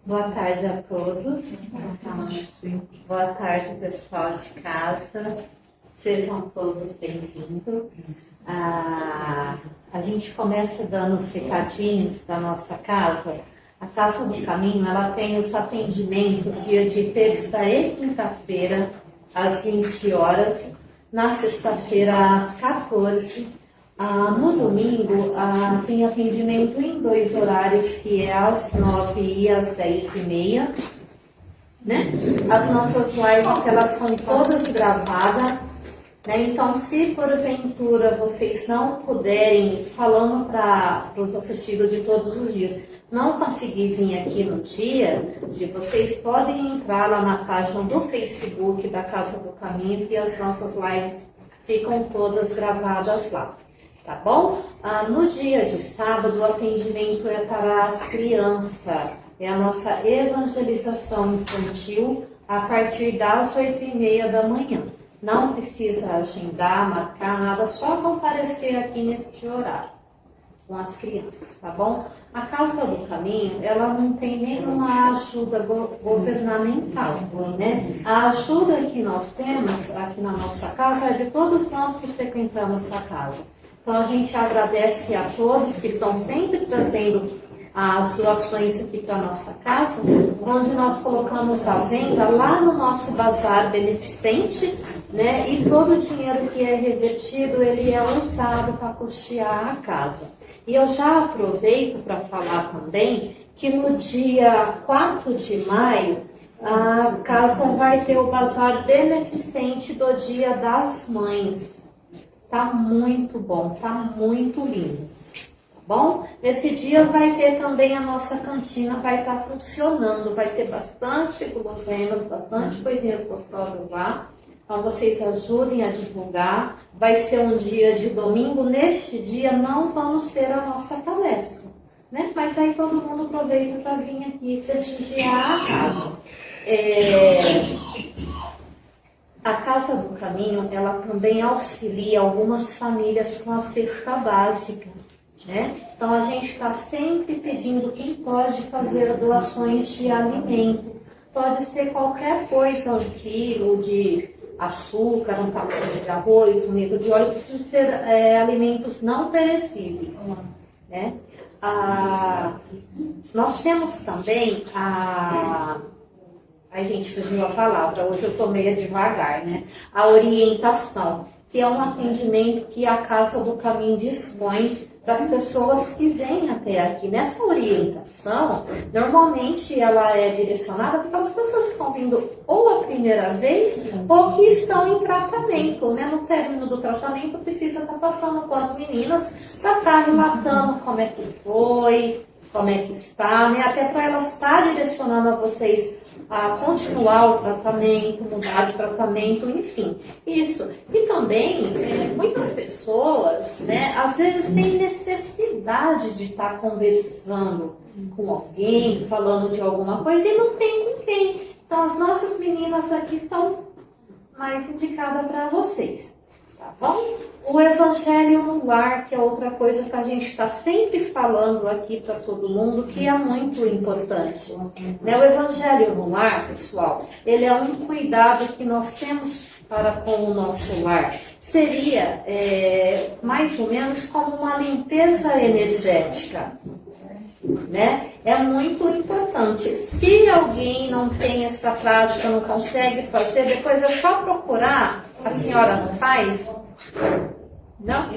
Boa tarde a todos. Boa tarde, pessoal de casa. Sejam todos bem-vindos. A gente começa dando os recadinhos da nossa casa. A Casa do Caminho, ela tem os atendimentos dia de terça e quinta-feira, às 20 horas. Na sexta-feira, às 14. No domingo, tem atendimento em 2 horários, que é às 9 e às 10h30. Né? As nossas lives, elas são todas gravadas. Né? Então, se porventura vocês não puderem, falando para os assistidos de todos os dias, não conseguir vir aqui no dia, vocês podem entrar lá na página do Facebook da Casa do Caminho, que as nossas lives ficam todas gravadas lá. Tá bom? No dia de sábado, o atendimento é para as crianças. É a nossa evangelização infantil a partir das 8h30 da manhã. Não precisa agendar, marcar nada, só comparecer aqui neste horário com as crianças, tá bom? A Casa do Caminho, ela não tem nenhuma ajuda governamental, né? A ajuda que nós temos aqui na nossa casa é de todos nós que frequentamos a casa. Então, a gente agradece a todos que estão sempre trazendo as doações aqui para a nossa casa, onde nós colocamos à venda lá no nosso bazar beneficente, né? E todo o dinheiro que é revertido, ele é usado para custear a casa. E eu já aproveito para falar também que no dia 4 de maio, a casa vai ter o bazar beneficente do Dia das Mães. Tá muito bom, tá muito lindo, tá bom? Nesse dia vai ter também a nossa cantina, vai estar funcionando, vai ter bastante guloseimas, bastante coisinhas gostosas lá. Então vocês ajudem a divulgar. Vai ser um dia de domingo. Neste dia não vamos ter a nossa palestra, né? Mas aí todo mundo aproveita para vir aqui prestigiar a casa. A Casa do Caminho, ela também auxilia algumas famílias com a cesta básica, né? Então, a gente está sempre pedindo quem pode fazer doações de alimento. Pode ser qualquer coisa, 1 quilo de açúcar, um pacote de arroz, 1 litro de óleo, precisa ser alimentos não perecíveis, né? Nós temos também Ai, gente, fugiu a palavra, hoje eu tô meio devagar, né? A orientação, que é um atendimento que a Casa do Caminho dispõe para as pessoas que vêm até aqui. Nessa orientação, normalmente ela é direcionada para aquelas pessoas que estão vindo ou a primeira vez ou que estão em tratamento, né? No término do tratamento, precisa estar passando com as meninas para estar relatando como é que foi, como é que está, né? Até para elas estar direcionando a vocês a continuar o tratamento, mudar de tratamento, enfim, isso. E também, muitas pessoas, né, às vezes têm necessidade de estar conversando com alguém, falando de alguma coisa e não tem com quem. Então, as nossas meninas aqui são mais indicadas para vocês, tá bom? O Evangelho no Lar, que é outra coisa que a gente está sempre falando aqui para todo mundo, que é muito importante. Né? O Evangelho no Lar, pessoal, ele é um cuidado que nós temos para com o nosso lar. Seria mais ou menos como uma limpeza energética. Né? É muito importante. Se alguém não tem essa prática, não consegue fazer, depois é só procurar. A senhora não faz? Não?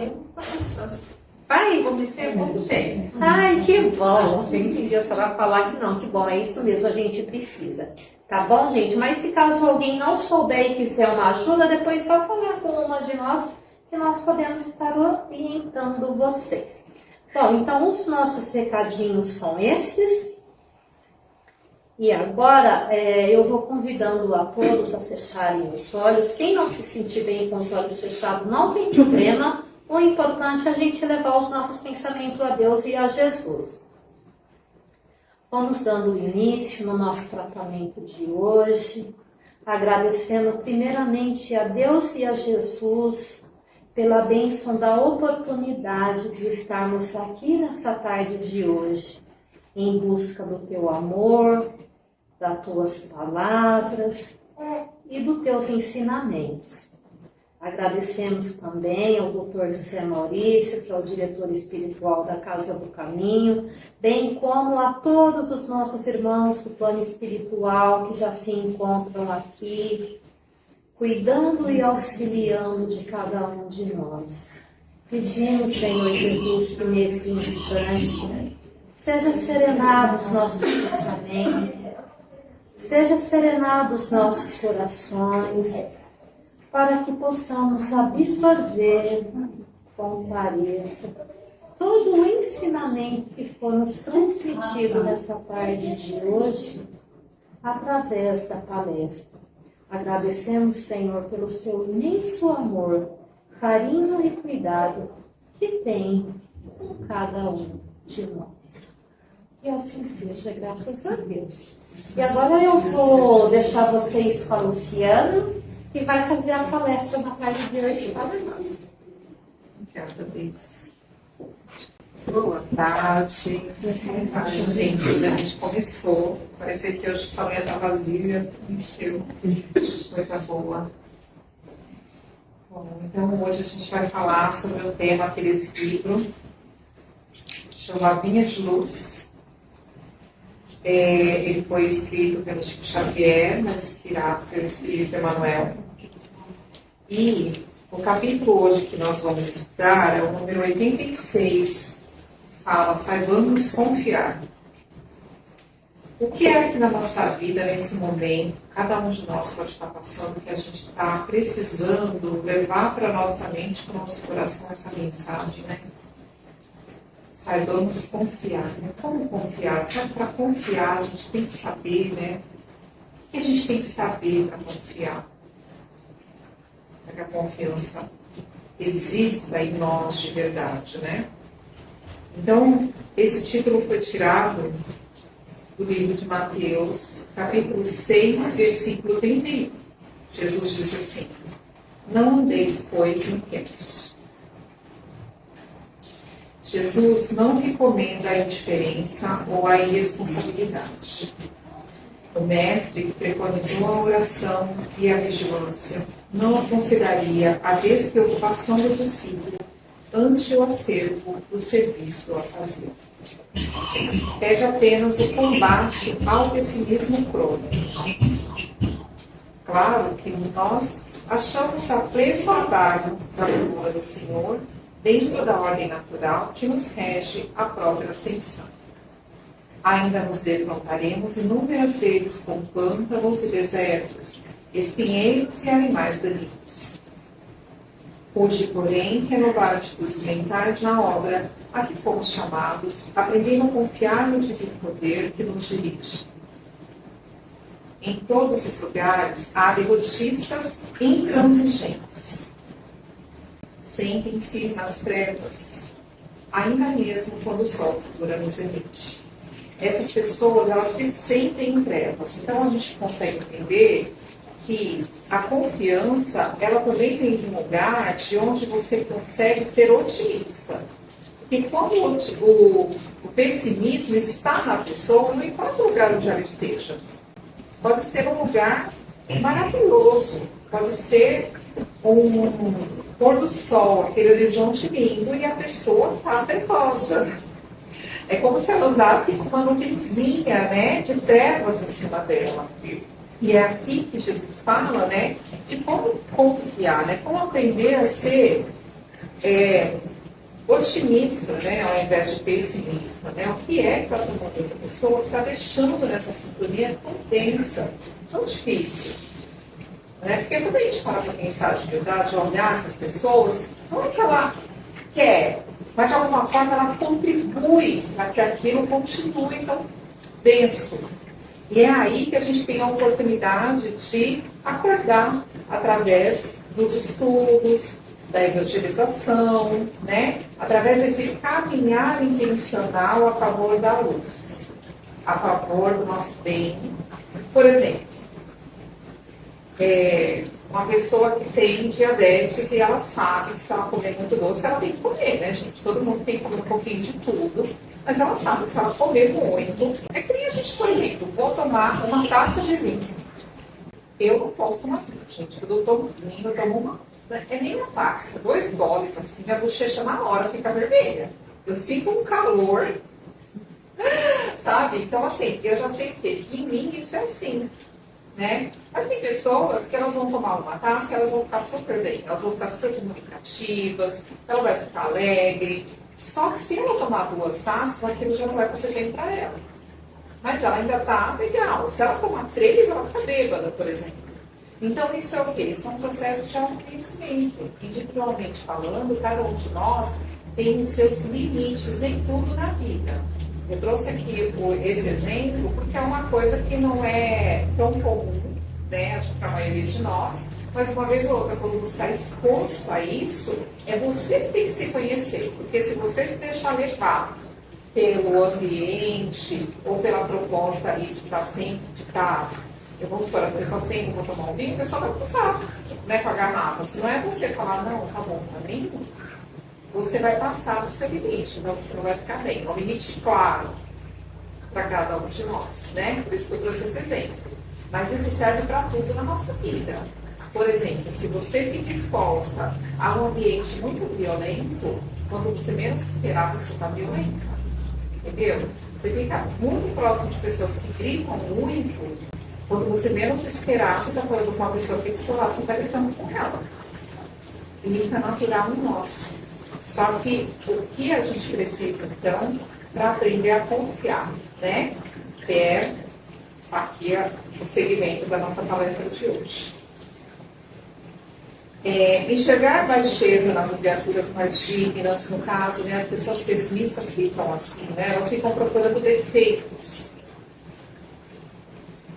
Faz? Comecei com vocês. Ai, que bom. A gente podia falar que não, que bom, é isso mesmo, a gente precisa. Tá bom, gente? Mas se caso alguém não souber e quiser uma ajuda, depois só falar com uma de nós, que nós podemos estar orientando vocês. Bom, então os nossos recadinhos são esses. E agora eu vou convidando a todos a fecharem os olhos. Quem não se sentir bem com os olhos fechados, não tem problema. O importante é a gente levar os nossos pensamentos a Deus e a Jesus. Vamos dando início no nosso tratamento de hoje, agradecendo primeiramente a Deus e a Jesus pela bênção da oportunidade de estarmos aqui nessa tarde de hoje. em busca do teu amor, das tuas palavras e dos teus ensinamentos. Agradecemos também ao Dr. José Maurício, que é o diretor espiritual da Casa do Caminho, bem como a todos os nossos irmãos do plano espiritual que já se encontram aqui, cuidando e auxiliando de cada um de nós. Pedimos, Senhor Jesus, que nesse instante seja serenado os nossos pensamentos, seja serenado os nossos corações, para que possamos absorver com clareza todo o ensinamento que foi nos transmitido nessa tarde de hoje, através da palestra. Agradecemos, Senhor, pelo seu imenso amor, carinho e cuidado que tem com cada um de nós. Que assim seja, graças a Deus. E agora eu vou deixar vocês com a Luciana, que vai fazer a palestra na tarde de hoje para nós. Obrigada, Deus. Boa tarde. Ai, gente, hoje a gente começou. Parecia que hoje o salão ia estar vazio, encheu. Coisa boa. Bom, então hoje a gente vai falar sobre o tema aqui desse livro, chama Vinha de Luz. Ele foi escrito pelo Chico Xavier, mas inspirado pelo Espírito Emmanuel. E o capítulo hoje que nós vamos estudar é o número 86. Fala, saibamos confiar. O que é que na nossa vida, nesse momento, cada um de nós pode estar passando, que a gente está precisando levar para a nossa mente, para o nosso coração, essa mensagem, né? Saibamos confiar, né? Como confiar? Sabe, para confiar, a gente tem que saber, né? O que a gente tem que saber para confiar? Para que a confiança exista em nós de verdade, né? Então, esse título foi tirado do livro de Mateus, capítulo 6, versículo 31. Jesus disse assim: não andeis, pois, inquietos. Jesus não recomenda a indiferença ou a irresponsabilidade. O mestre, que preconizou a oração e a vigilância, não aconselharia a despreocupação do discípulo ante o acervo do serviço a fazer. Pede apenas o combate ao pessimismo crônico. Claro que nós achamos a pleno trabalho da figura do Senhor dentro da ordem natural que nos rege a própria ascensão. Ainda nos defrontaremos inúmeras vezes com pântanos e desertos, espinheiros e animais daninhos. Hoje, porém, renovar atitudes mentais na obra a que fomos chamados, aprendendo a confiar no divino poder que nos dirige. Em todos os lugares há devotistas intransigentes. Sentem-se nas trevas, ainda mesmo quando o sol dura no zenite. Essas pessoas, elas se sentem em trevas. Então, a gente consegue entender que a confiança, ela também vem de um lugar de onde você consegue ser otimista. Porque como o pessimismo está na pessoa, não importa o lugar onde ela esteja. Pode ser um lugar maravilhoso, pode ser um pôr do sol, aquele horizonte lindo, e a pessoa está nervosa. É como se ela andasse com uma nuvenzinha, né, de trevas em cima dela. E é aqui que Jesus fala, né, de como confiar, né, como aprender a ser otimista, né, ao invés de pessimista, né. O que é que para essa pessoa que está deixando nessa sintonia tão tensa, tão difícil? Né? Porque quando a gente fala para pensar de verdade, olhar essas pessoas, não é que ela quer, mas de alguma forma ela contribui para que aquilo continue tão denso. E é aí que a gente tem a oportunidade de acordar através dos estudos, da evangelização, né? Através desse caminhar intencional a favor da luz, a favor do nosso bem. Por exemplo, uma pessoa que tem diabetes e ela sabe que se ela comer muito doce, ela tem que comer, né, gente? Todo mundo tem que comer um pouquinho de tudo, Mas ela sabe que se ela comer muito, é que nem a gente, por exemplo, vou tomar uma taça de vinho. Eu não posso tomar vinho, gente. Quando eu tomo vinho, eu tomo uma. É nem uma taça, 2 goles, assim, a bochecha na hora fica vermelha. Eu sinto um calor, sabe? Então, assim, eu já sei que em mim isso é assim, né? Mas tem pessoas que elas vão tomar uma taça e elas vão ficar super bem, elas vão ficar super comunicativas, ela vai ficar alegre. Só que se ela tomar 2 taças, aquilo já não vai fazer bem para ela. Mas ela ainda tá legal. Se ela tomar 3, ela fica bêbada, por exemplo. Então, isso é o quê? Isso é um processo de autoconhecimento. Individualmente falando, cada um de nós tem os seus limites em tudo na vida. Eu trouxe aqui esse exemplo porque é uma coisa que não é tão comum, né? Acho que para a maioria de nós, mas uma vez ou outra, quando você está exposto a isso, é você que tem que se conhecer. Porque se você se deixar levar pelo ambiente ou pela proposta aí de estar sempre, eu vou supor, as pessoas sempre vão tomar um vinho, a pessoa vai passar, né, com a garrafa. Se não é você falar, não, tá bom pra mim, você vai passar do seu limite, então você não vai ficar bem. É um limite claro para cada um de nós, né? Por isso que eu trouxe esse exemplo. Mas isso serve para tudo na nossa vida. Por exemplo, se você fica exposta a um ambiente muito violento, quando você menos esperar, você está violenta. Entendeu? Você fica muito próximo de pessoas que gritam muito, quando você menos esperar, você está falando com uma pessoa que do seu lado, você está gritando com ela. E isso é natural em nós. Só que o que a gente precisa, então, para aprender a confiar, né? Que é aqui o segmento da nossa palestra de hoje. Enxergar baixeza nas criaturas mais dignas, no caso, né, as pessoas pessimistas ficam assim, né, elas ficam procurando defeitos,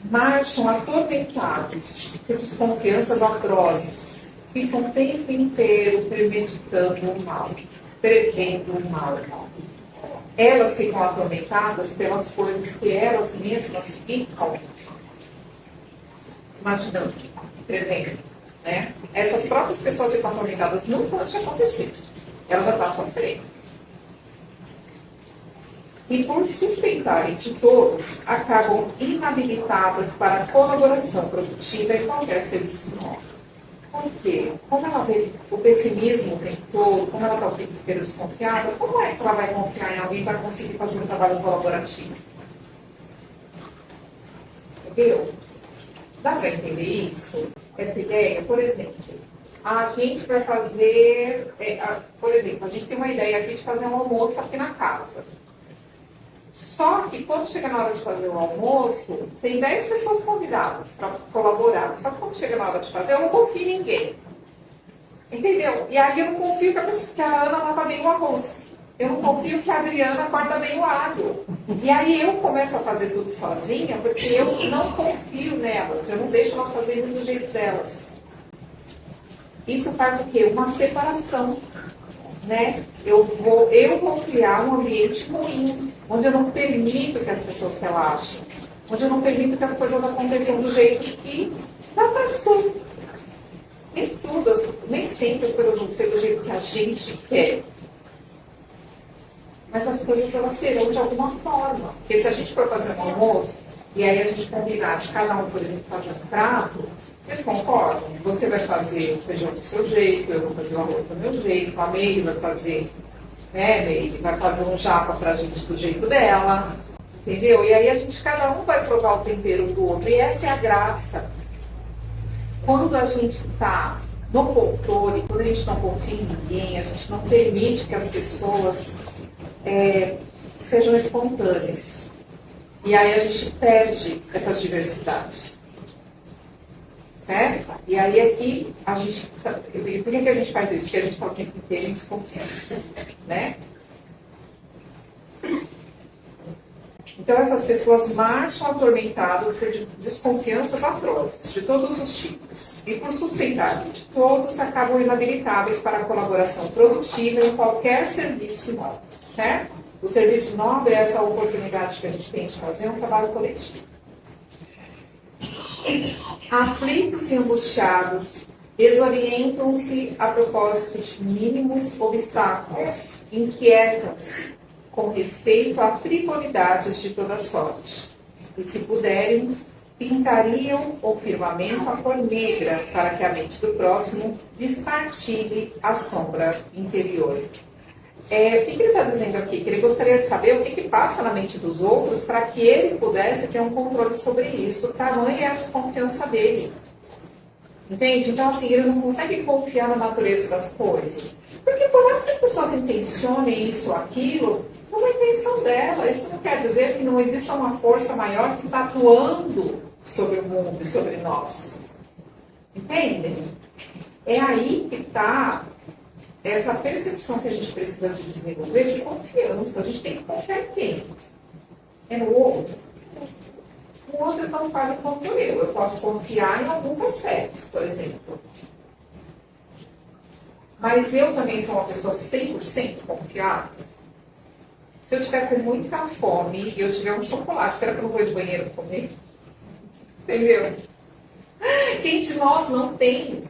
marcham atormentados por desconfianças atrozes, ficam o tempo inteiro premeditando o mal, prevendo o mal. Elas ficam atormentadas pelas coisas que elas mesmas ficam imaginando, prevendo. Né? Essas próprias pessoas ficam atormentadas nunca antes de acontecer. Elas já estão sofrendo. E por suspeitarem de todos, acabam inabilitadas para a colaboração produtiva em qualquer serviço novo. Por quê? Como ela vê o pessimismo o tempo todo, como ela está o tempo inteiro desconfiada, como é que ela vai confiar em alguém para conseguir fazer um trabalho colaborativo? Entendeu? Dá para entender isso? Essa ideia? Por exemplo, a gente vai fazer... por exemplo, a gente tem uma ideia aqui de fazer um almoço aqui na casa. Só que quando chega na hora de fazer o almoço, tem 10 pessoas convidadas para colaborar. Só que quando chega na hora de fazer, eu não confio em ninguém. Entendeu? E aí eu não confio que a Ana lava bem o arroz. Eu não confio que a Adriana corta bem o alho. E aí eu começo a fazer tudo sozinha, porque eu não confio nelas. Eu não deixo elas fazerem do jeito delas. Isso faz o quê? Uma separação. Né? Eu vou criar um ambiente ruim, onde eu não permito que as pessoas relaxem, onde eu não permito que as coisas aconteçam do jeito que dá para ser. Nem sempre as coisas vão ser do jeito que a gente quer. Mas as coisas elas serão de alguma forma. Porque se a gente for fazer um almoço, e aí a gente combinar de cada um, por exemplo, fazer um prato, vocês concordam? Você vai fazer o feijão do seu jeito, eu vou fazer o arroz do meu jeito, a Meire vai fazer, né, Meire? Vai fazer um japa pra gente do jeito dela, entendeu? E aí cada um vai provar o tempero do outro. E essa é a graça. Quando a gente está no controle, quando a gente não confia em ninguém, a gente não permite que as pessoas sejam espontâneas. E aí a gente perde essa diversidade. Certo? E aí aqui a gente... Por que a gente faz isso? Porque a gente está o tempo inteiro em desconfiança. Né? Então essas pessoas marcham atormentadas por desconfianças atrozes, de todos os tipos. E por suspeitar de todos, acabam inabilitadas para a colaboração produtiva em qualquer serviço nobre. Certo? O serviço nobre é essa oportunidade que a gente tem de fazer um trabalho coletivo. Aflitos e angustiados, desorientam-se a propósito de mínimos obstáculos, inquietam-se com respeito a frivolidades de toda sorte, e se puderem, pintariam o firmamento a cor negra, para que a mente do próximo despartilhe a sombra interior. O que ele está dizendo aqui? Que ele gostaria de saber o que passa na mente dos outros para que ele pudesse ter um controle sobre isso. Tamanha é a desconfiança dele. Entende? Então, assim, ele não consegue confiar na natureza das coisas. Porque por mais que as pessoas intencionem isso ou aquilo, não é a intenção dela. Isso não quer dizer que não exista uma força maior que está atuando sobre o mundo e sobre nós. Entende? É aí que está essa percepção que a gente precisa de desenvolver de confiança. A gente tem que confiar em quem? É no outro. O outro é tão falho quanto eu. Eu posso confiar em alguns aspectos, por exemplo. Mas eu também sou uma pessoa 100% confiável. Se eu tiver com muita fome e eu tiver um chocolate, será que eu não vou de banheiro comer? Entendeu? Quem de nós não tem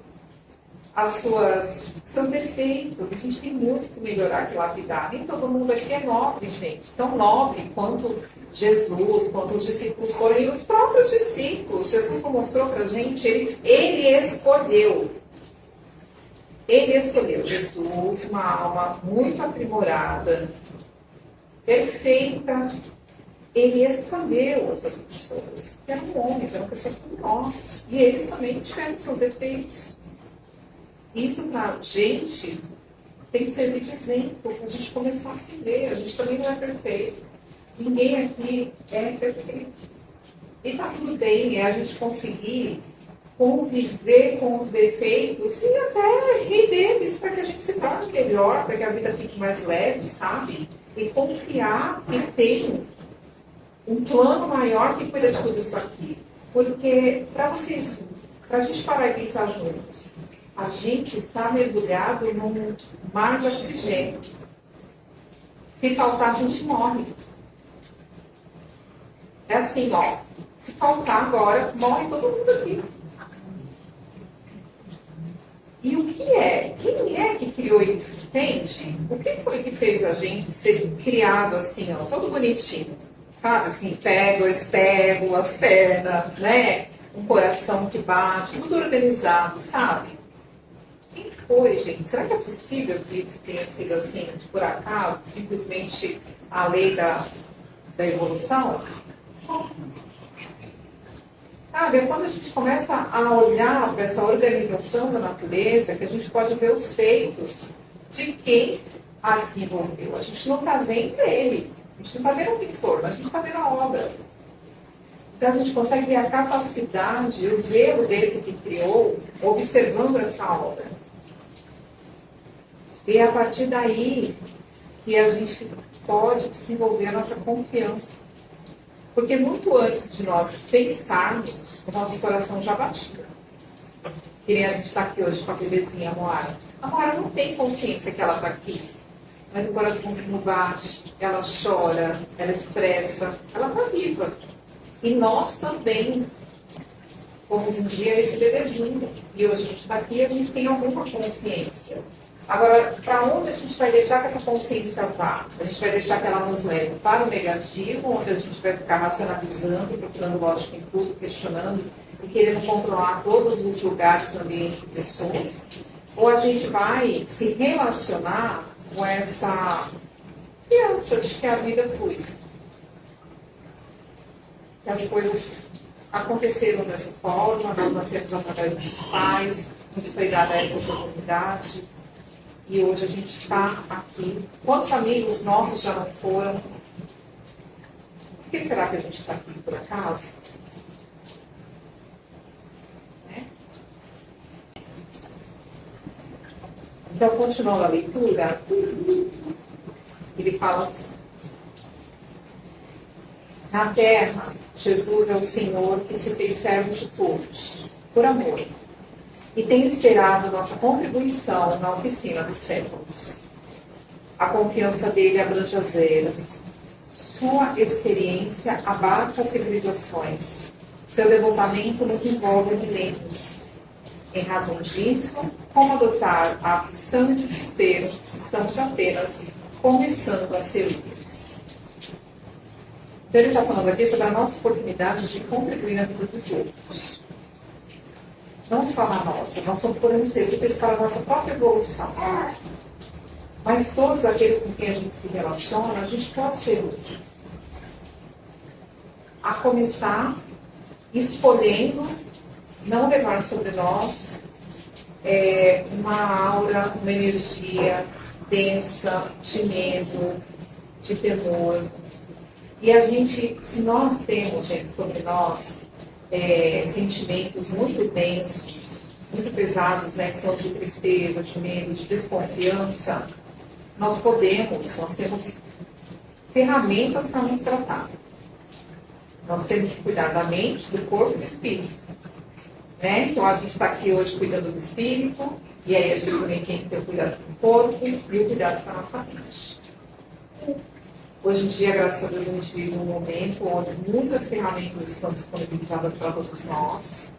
seus defeitos? A gente tem muito que melhorar, que lapidar. Nem todo mundo aqui é nobre, gente. Tão nobre quanto Jesus, quanto os discípulos foram, e os próprios discípulos. Jesus mostrou para a gente, ele escolheu. Ele escolheu Jesus, uma alma muito aprimorada, perfeita. Ele escolheu essas pessoas, que eram homens, eram pessoas como nós. E eles também tiveram seus defeitos. Isso para a gente tem que servir de exemplo, para a gente começar a se ver. A gente também não é perfeito. Ninguém aqui é perfeito. E está tudo bem, a gente conseguir conviver com os defeitos e até rir deles para que a gente se torne melhor, para que a vida fique mais leve, sabe? E confiar que tem um plano maior que cuida de tudo isso aqui. Porque, para a gente parar e pensar juntos, a gente está mergulhado num mar de oxigênio. Se faltar, a gente morre. É assim, ó. Se faltar agora, morre todo mundo aqui. E o que é? Quem é que criou isso? Entende? O que foi que fez a gente ser criado assim, ó, todo bonitinho? Sabe, assim, pego as pernas, né? Um coração que bate, tudo organizado, sabe? Quem foi, gente? Será que é possível que isso tenha sido assim, por acaso, simplesmente a lei da evolução? Sabe, é quando a gente começa a olhar para essa organização da natureza que a gente pode ver os feitos de quem a desenvolveu. A gente não está vendo ele, a gente não está vendo o pintor, mas a gente está vendo a obra. Então a gente consegue ver a capacidade, o zelo desse que criou, observando essa obra. E é a partir daí que a gente pode desenvolver a nossa confiança. Porque muito antes de nós pensarmos, o nosso coração já batia. Que nem a gente está aqui hoje com a bebezinha, a Moara. A Moara não tem consciência que ela está aqui. Mas o coraçãozinho bate, ela chora, ela expressa, ela está viva. E nós também fomos um dia esse bebezinho. E hoje a gente está aqui e a gente tem alguma consciência. Agora, para onde a gente vai deixar que essa consciência vá? A gente vai deixar que ela nos leve para o negativo, onde a gente vai ficar racionalizando, procurando lógica em tudo, questionando e querendo controlar todos os lugares, ambientes e pessoas? Ou a gente vai se relacionar com essa criança de que a vida flui? Que as coisas aconteceram dessa forma, nós nascemos através dos pais, nos foi dada essa oportunidade. E hoje a gente está aqui. Quantos amigos nossos já não foram? Por que será que a gente está aqui, por acaso? Né? Então, continuando a leitura, ele fala assim: na terra, Jesus é o Senhor que se fez servo de todos, por amor. E tem esperado nossa contribuição na oficina dos séculos. A confiança dele abrange as eras. Sua experiência abarca civilizações. Seu devotamento nos envolve milênios. Em razão disso, como adotar a aflição e desespero se estamos apenas começando a ser livres? Então ele está falando aqui sobre a nossa oportunidade de contribuir na vida dos outros. Não só na nossa, nós só podemos ser úteis para a nossa própria evolução. Mas todos aqueles com quem a gente se relaciona, a gente pode ser útil. A começar escolhendo não levar sobre nós uma aura, uma energia densa, de medo, de temor. E a gente, se nós temos, gente, sobre nós sentimentos muito densos, muito pesados, né, que são de tristeza, de medo, de desconfiança, nós temos ferramentas para nos tratar. Nós temos que cuidar da mente, do corpo e do espírito. Né? Então a gente está aqui hoje cuidando do espírito, e aí a gente também tem que ter o cuidado do corpo e o cuidado com a nossa mente. Hoje em dia, graças a Deus, a gente vive um momento onde muitas ferramentas estão disponibilizadas para todos nós.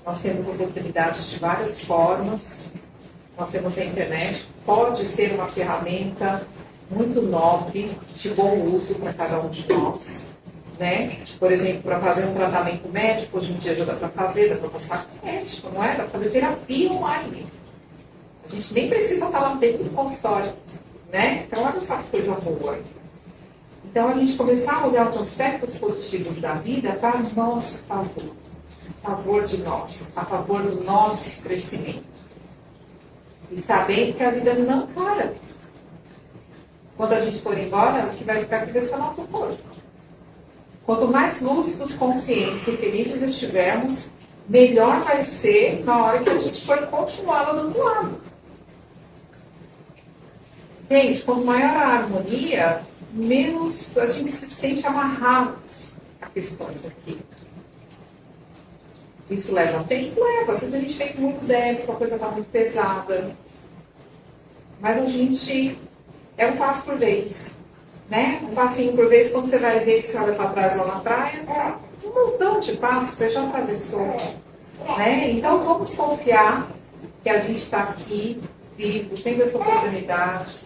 Nós temos oportunidades de várias formas. Nós temos a internet, pode ser uma ferramenta muito nobre, de bom uso para cada um de nós. Né? Por exemplo, para fazer um tratamento médico, hoje em dia já dá para fazer, dá para passar com médico, não é? Dá para fazer terapia online. A gente nem precisa estar lá dentro do consultório, né? Então, olha só que coisa boa. Então, a gente começar a olhar os aspectos positivos da vida para nosso favor, a favor de nós, a favor do nosso crescimento. E sabendo que a vida não para. Quando a gente for embora, o que vai ficar aqui vai ser o nosso corpo. Quanto mais lúcidos, conscientes e felizes estivermos, melhor vai ser na hora que a gente for continuar lá do outro lado. Gente, quanto maior a harmonia, menos a gente se sente amarrados a questões aqui. Isso leva um tempo? Leva. Às vezes a gente fica muito débito, a coisa está muito pesada. Mas a gente é um passo por vez. Né? Um passinho por vez, quando você vai ver que você olha para trás lá na praia, um montão de passos, você já atravessou. Né? Então vamos confiar que a gente está aqui, vivo, tendo essa oportunidade.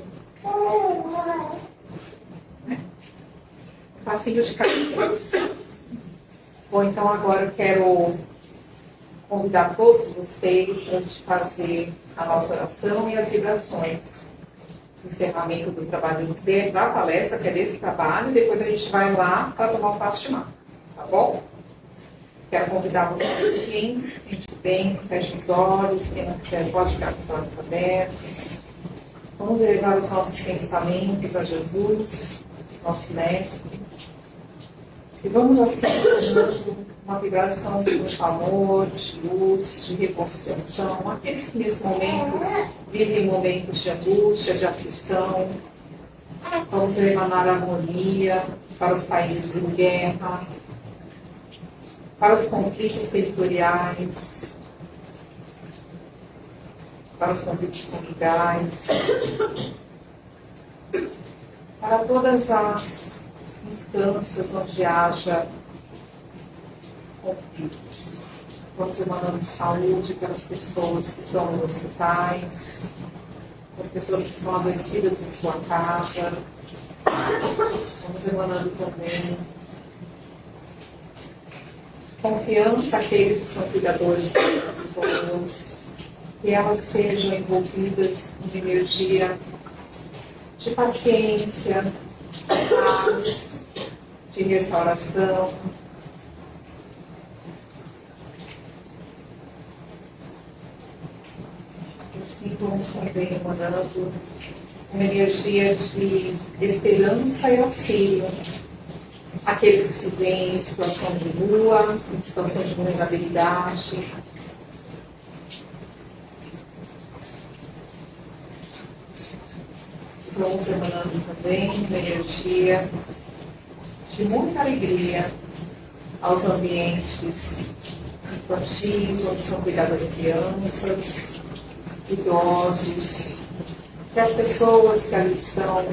Né? Um passinho de cada vez. Bom, então agora eu quero convidar todos vocês para a gente fazer a nossa oração e as vibrações. Encerramento do trabalho da palestra, que é desse trabalho, e depois a gente vai lá para tomar um passo de mar, tá bom? Quero convidar vocês, quem se sente bem, feche os olhos, quem não quiser pode ficar com os olhos abertos. Vamos elevar os nossos pensamentos a Jesus, nosso Mestre, e vamos assim tornando uma vibração de muito amor, de luz, de reconciliação. Aqueles que nesse momento vivem momentos de angústia, de aflição, vamos emanar harmonia para os países em guerra, para os conflitos territoriais, para os conflitos conjugais, para todas as instâncias onde haja conflitos. Vamos emanando saúde para as pessoas que estão nos hospitais, para as pessoas que estão adoecidas em sua casa. Vamos emanando também confiança àqueles que são cuidadores das pessoas, que elas sejam envolvidas em energia de paciência, de paz, de restauração. Assim vamos também emanando uma energia de esperança e auxílio. Aqueles que se veem em situação de rua, em situação de vulnerabilidade. Vamos emanando também uma energia de muita alegria aos ambientes infantis, onde são cuidadas crianças, idosos, que as pessoas que ali estão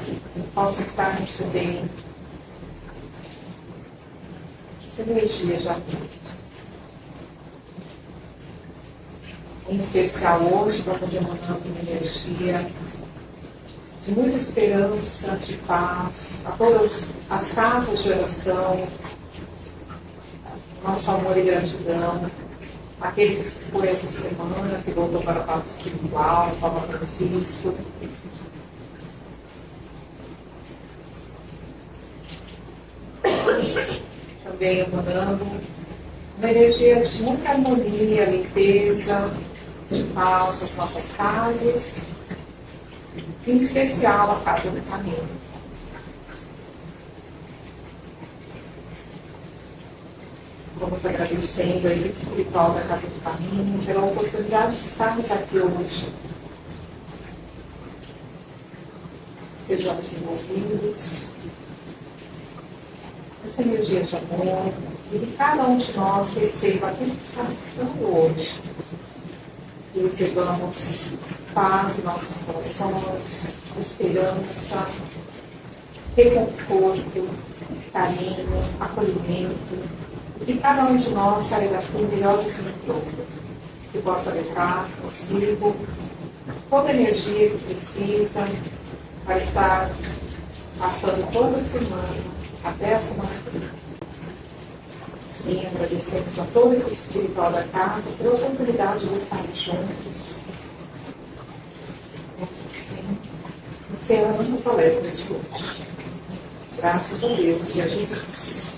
possam estar recebendo essa energia já. Em especial hoje, vamos emanando uma energia de muita esperança, de paz, a todas as casas de oração, nosso amor e gratidão, aqueles que por essa semana que voltou para o Papa Espiritual, o Papa Francisco. Também emanando uma energia de muita harmonia, limpeza, de paz nas nossas casas, em especial a Casa do Caminho. Vamos agradecendo a equipe espiritual da Casa do Caminho pela oportunidade de estarmos aqui hoje. Sejamos envolvidos essa energia de amor e que cada um de nós receba aquilo que está buscando hoje. Que recebamos paz em nossos corações, esperança, reconforto, carinho, acolhimento. E que cada um de nós saia daqui melhor do que entrou. Que possa levar consigo toda a energia que precisa para estar passando toda semana até a semana que vem. Sim, agradecemos a toda a equipe espiritual da casa pela oportunidade de estarmos juntos. Vamos assim, encerrando a palestra de hoje. Graças a Deus e a Jesus.